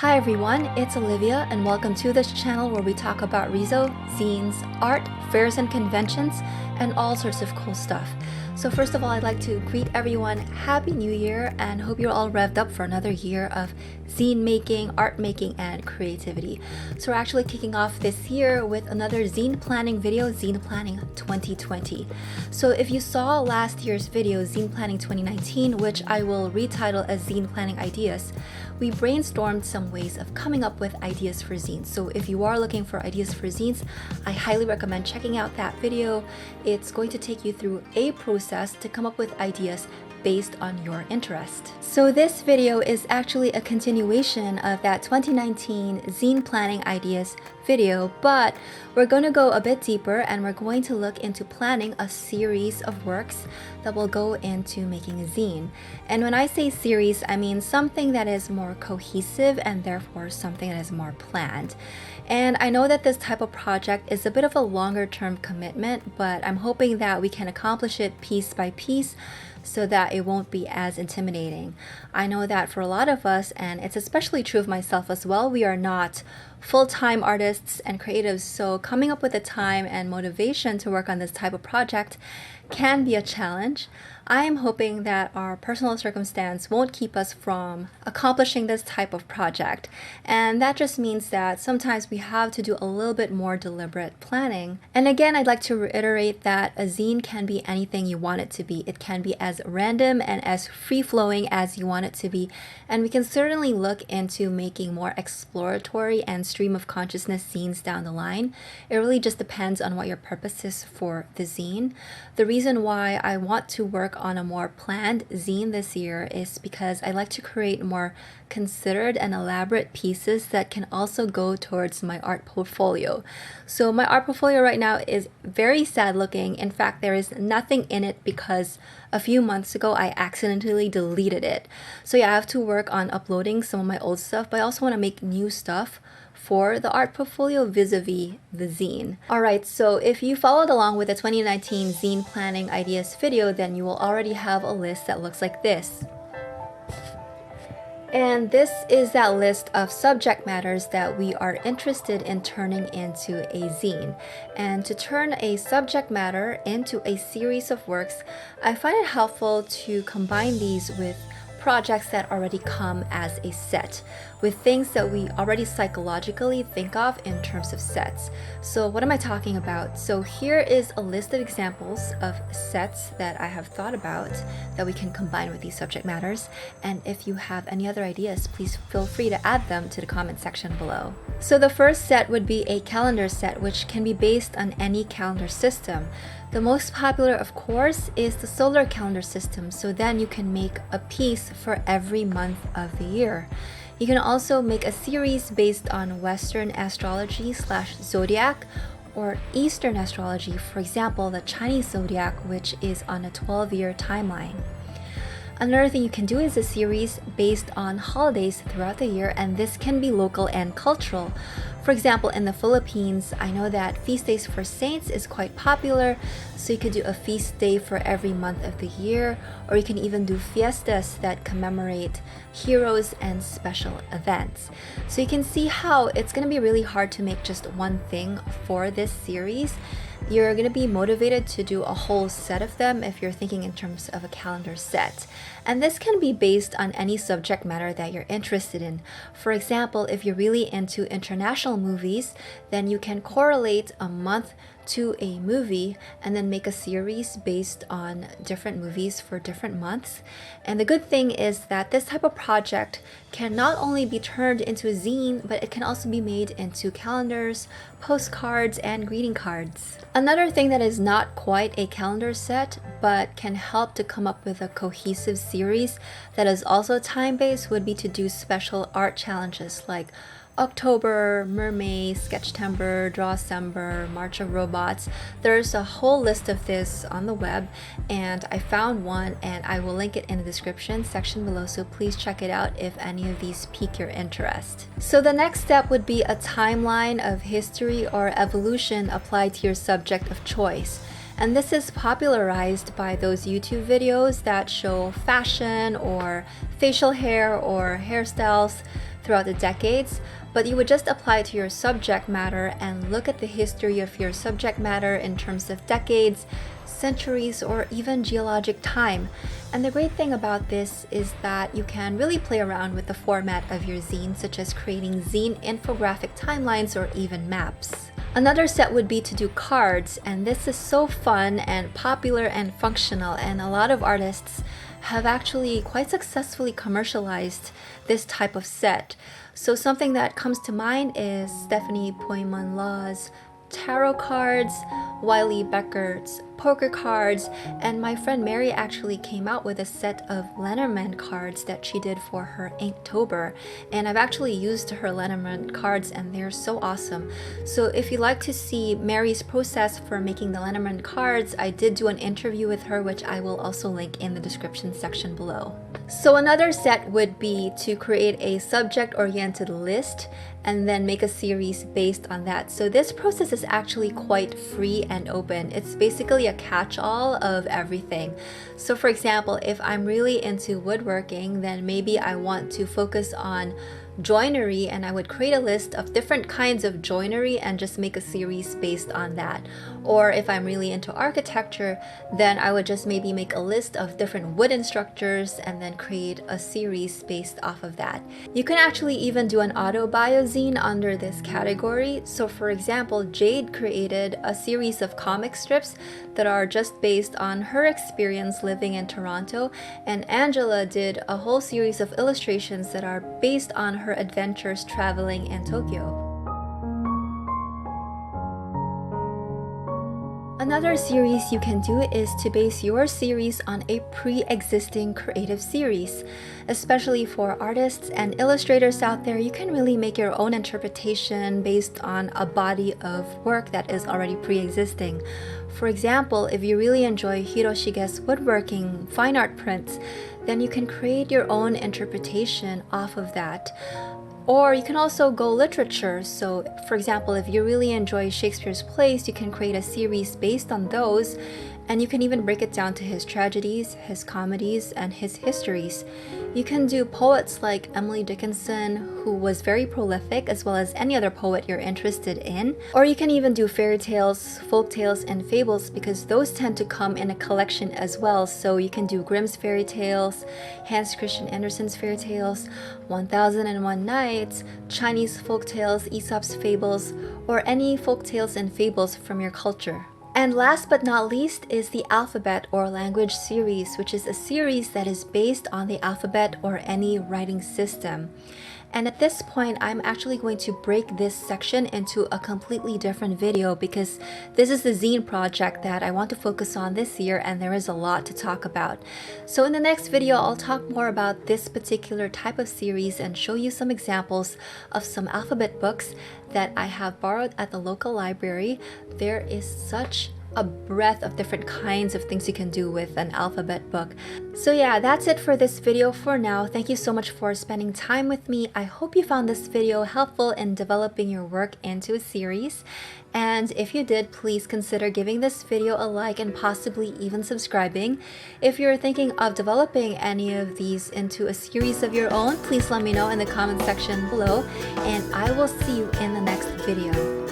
Hi everyone, it's Olivia and welcome to this channel where we talk about Rezo, zines, art, fairs and conventions, and all sorts of cool stuff. So first of all, I'd like to greet everyone Happy New Year and hope you're all revved up for another year of zine making, art making, and creativity. So we're actually kicking off this year with another zine planning video, Zine Planning 2020. So if you saw last year's video, Zine Planning 2019, which I will retitle as Zine Planning Ideas, we brainstormed some ways of coming up with ideas for zines. So if you are looking for ideas for zines, I highly recommend checking out that video. It's going to take you through a process to come up with ideas based on your interest. So this video is actually a continuation of that 2019 Zine Planning Ideas video, but we're going to go a bit deeper and we're going to look into planning a series of works that will go into making a zine. And when I say series, I mean something that is more cohesive and therefore something that is more planned. And I know that this type of project is a bit of a longer term commitment, but I'm hoping that we can accomplish it piece by piece so that it won't be as intimidating. I know that for a lot of us, and it's especially true of myself as well, we are not full-time artists and creatives, so coming up with the time and motivation to work on this type of project can be a challenge. I am hoping that our personal circumstance won't keep us from accomplishing this type of project. And that just means that sometimes we have to do a little bit more deliberate planning. And again, I'd like to reiterate that a zine can be anything you want it to be. It can be as random and as free-flowing as you want it to be. And we can certainly look into making more exploratory and stream of consciousness zines down the line. It really just depends on what your purpose is for the zine. The reason why I want to work on a more planned zine this year is because I like to create more considered and elaborate pieces that can also go towards my art portfolio. So my art portfolio right now is very sad looking. In fact, there is nothing in it because a few months ago I accidentally deleted it. So yeah, I have to work on uploading some of my old stuff, but I also want to make new stuff for the art portfolio vis-a-vis the zine. Alright, so if you followed along with the 2019 Zine Planning Ideas video, then you will already have a list that looks like this. And this is that list of subject matters that we are interested in turning into a zine. And to turn a subject matter into a series of works, I find it helpful to combine these with projects that already come as a set, with things that we already psychologically think of in terms of sets. So what am I talking about? So here is a list of examples of sets that I have thought about that we can combine with these subject matters. And if you have any other ideas, please feel free to add them to the comment section below. So the first set would be a calendar set, which can be based on any calendar system. The most popular, of course, is the solar calendar system, so then you can make a piece for every month of the year. You can also make a series based on Western astrology / zodiac or Eastern astrology, for example, the Chinese zodiac, which is on a 12-year timeline. Another thing you can do is a series based on holidays throughout the year, and this can be local and cultural. For example, in the Philippines, I know that Feast Days for Saints is quite popular, so you could do a feast day for every month of the year, or you can even do fiestas that commemorate heroes and special events. So you can see how it's going to be really hard to make just one thing for this series. You're going to be motivated to do a whole set of them if you're thinking in terms of a calendar set. And this can be based on any subject matter that you're interested in. For example, if you're really into international movies, then you can correlate a month to a movie and then make a series based on different movies for different months. And the good thing is that this type of project can not only be turned into a zine, but it can also be made into calendars, postcards, and greeting cards. Another thing that is not quite a calendar set, but can help to come up with a cohesive series that is also time-based would be to do special art challenges like October, Mermaid, Sketchtember, Drawcember, March of Robots. There's a whole list of this on the web, and I found one and I will link it in the description section below, so please check it out if any of these pique your interest. So the next step would be a timeline of history or evolution applied to your subject of choice. And this is popularized by those YouTube videos that show fashion or facial hair or hairstyles throughout the decades, but you would just apply it to your subject matter and look at the history of your subject matter in terms of decades, centuries, or even geologic time. And the great thing about this is that you can really play around with the format of your zine, such as creating zine infographic timelines or even maps. Another set would be to do cards, and this is so fun and popular and functional, and a lot of artists have actually quite successfully commercialized this type of set. So something that comes to mind is Stephanie Poimon-Law's tarot cards, Wiley Becker's poker cards, and my friend Mary actually came out with a set of Lenormand cards that she did for her Inktober, and I've actually used her Lenormand cards and they're so awesome. So if you'd like to see Mary's process for making the Lenormand cards, I did do an interview with her, which I will also link in the description section below. So another set would be to create a subject-oriented list and then make a series based on that. So this process is actually quite free and open. It's basically a catch-all of everything. So for example, if I'm really into woodworking, then maybe I want to focus on joinery, and I would create a list of different kinds of joinery and just make a series based on that. Or if I'm really into architecture, then I would just maybe make a list of different wooden structures and then create a series based off of that. You can actually even do an auto-bio zine under this category. So for example, Jade created a series of comic strips that are just based on her experience living in Toronto, and Angela did a whole series of illustrations that are based on her adventures traveling in Tokyo. Another series you can do is to base your series on a pre-existing creative series. Especially for artists and illustrators out there, you can really make your own interpretation based on a body of work that is already pre-existing. For example, if you really enjoy Hiroshige's woodworking fine art prints, then you can create your own interpretation off of that. Or you can also go literature. So for example, if you really enjoy Shakespeare's plays, you can create a series based on those, and you can even break it down to his tragedies, his comedies, and his histories. You can do poets like Emily Dickinson, who was very prolific, as well as any other poet you're interested in. Or you can even do fairy tales, folk tales, and fables, because those tend to come in a collection as well. So you can do Grimm's fairy tales, Hans Christian Andersen's fairy tales, 1001 Nights, Chinese folk tales, Aesop's fables, or any folk tales and fables from your culture. And last but not least is the alphabet or language series, which is a series that is based on the alphabet or any writing system. And at this point, I'm actually going to break this section into a completely different video because this is the zine project that I want to focus on this year, and there is a lot to talk about. So in the next video, I'll talk more about this particular type of series and show you some examples of some alphabet books that I have borrowed at the local library. There is such a breadth of different kinds of things you can do with an alphabet book. So yeah, that's it for this video for now. Thank you so much for spending time with me. I hope you found this video helpful in developing your work into a series. And if you did, please consider giving this video a like and possibly even subscribing. If you're thinking of developing any of these into a series of your own, please let me know in the comment section below, and I will see you in the next video.